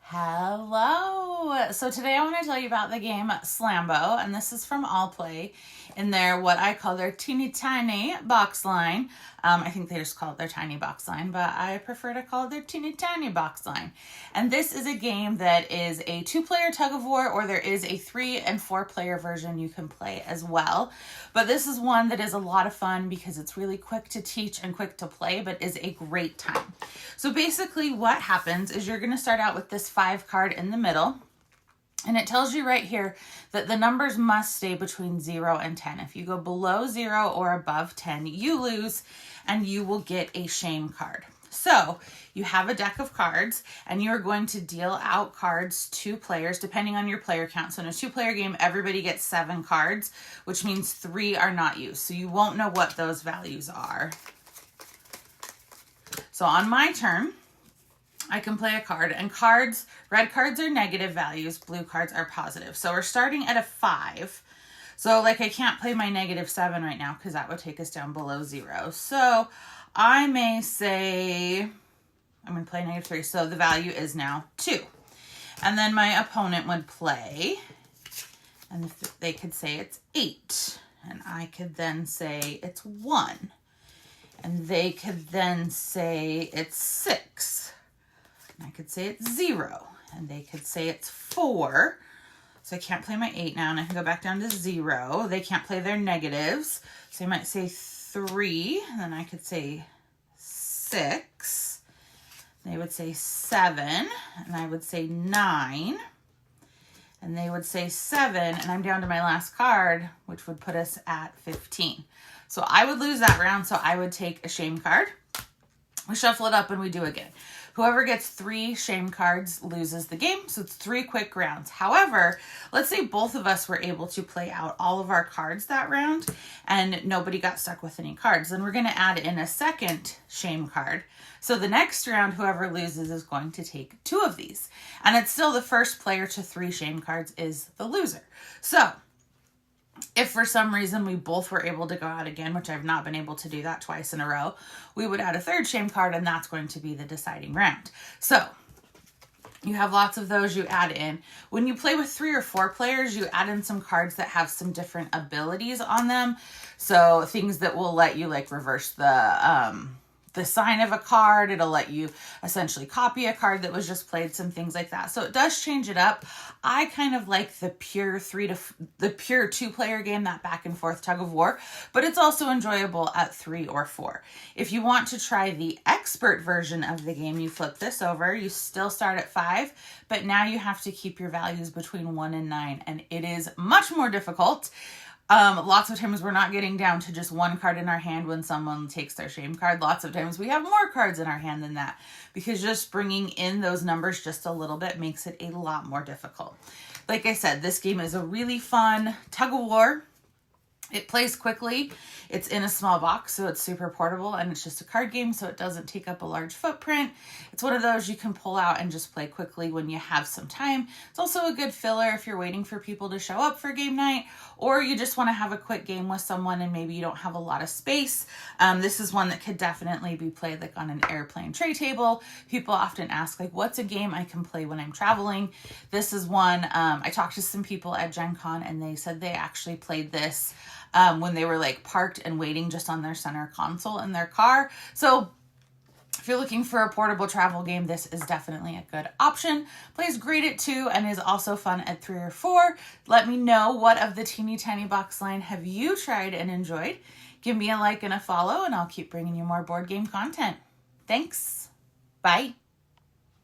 Hello. So today I want to tell you about the game Slambo, and this is from All Play in their what I call their teeny tiny box line. I think they just call it their tiny box line, but I prefer to call it their teeny tiny box line. And this is a game that is a 2-player tug of war, or there is a 3- and 4-player version you can play as well. But this is one that is a lot of fun because it's really quick to teach and quick to play, but is a great time. So basically what happens is you're going to start out with this 5 card in the middle. And it tells you right here that the numbers must stay between 0 and 10. If you go below 0 or above 10, you lose and you will get a shame card. So you have a deck of cards and you're going to deal out cards to players depending on your player count. So in a 2-player game, everybody gets 7 cards, which means 3 are not used. So you won't know what those values are. So on my turn, I can play a card, and red cards are negative values, blue cards are positive. So we're starting at a 5. So like I can't play my -7 right now because that would take us down below 0. So I may say, I'm going to play -3. So the value is now 2. And then my opponent would play, and they could say it's 8. And I could then say it's 1. And they could then say it's 6. And I could say it's 0. And they could say it's 4. So I can't play my 8 now, and I can go back down to 0. They can't play their negatives. So I might say 3. And then I could say 6. They would say 7. And I would say 9. And they would say 7. And I'm down to my last card, which would put us at 15. So I would lose that round, so I would take a shame card. We shuffle it up and we do again. Whoever gets 3 shame cards loses the game, so it's 3 quick rounds. However, let's say both of us were able to play out all of our cards that round and nobody got stuck with any cards. Then we're going to add in a second shame card. So the next round, whoever loses is going to take 2 of these. And it's still the first player to 3 shame cards is the loser. So if for some reason we both were able to go out again, which I've not been able to do that twice in a row, we would add a 3rd shame card, and that's going to be the deciding round. So you have lots of those you add in. When you play with 3 or 4 players, you add in some cards that have some different abilities on them. So things that will let you like reverse the sign of a card. It'll let you essentially copy a card that was just played, some things like that. So it does change it up. I kind of like the pure 2-player game, that back and forth tug of war, but it's also enjoyable at 3 or 4. If you want to try the expert version of the game, you flip this over. You still start at 5, but now you have to keep your values between 1 and 9, and it is much more difficult. Lots of times we're not getting down to just 1 card in our hand when someone takes their shame card. Lots of times we have more cards in our hand than that, because just bringing in those numbers just a little bit makes it a lot more difficult. Like I said, this game is a really fun tug of war. It plays quickly. It's in a small box, so it's super portable, and it's just a card game, so it doesn't take up a large footprint. It's one of those you can pull out and just play quickly when you have some time. It's also a good filler if you're waiting for people to show up for game night, or you just want to have a quick game with someone and maybe you don't have a lot of space. This is one that could definitely be played like on an airplane tray table. People often ask, like, what's a game I can play when I'm traveling? This is one. I talked to some people at Gen Con, and they said they actually played this when they were like parked and waiting just on their center console in their car. So if you're looking for a portable travel game, this is definitely a good option. Plays great at 2 and is also fun at 3 or 4. Let me know, what of the teeny tiny box line have you tried and enjoyed? Give me a like and a follow, and I'll keep bringing you more board game content. Thanks. Bye.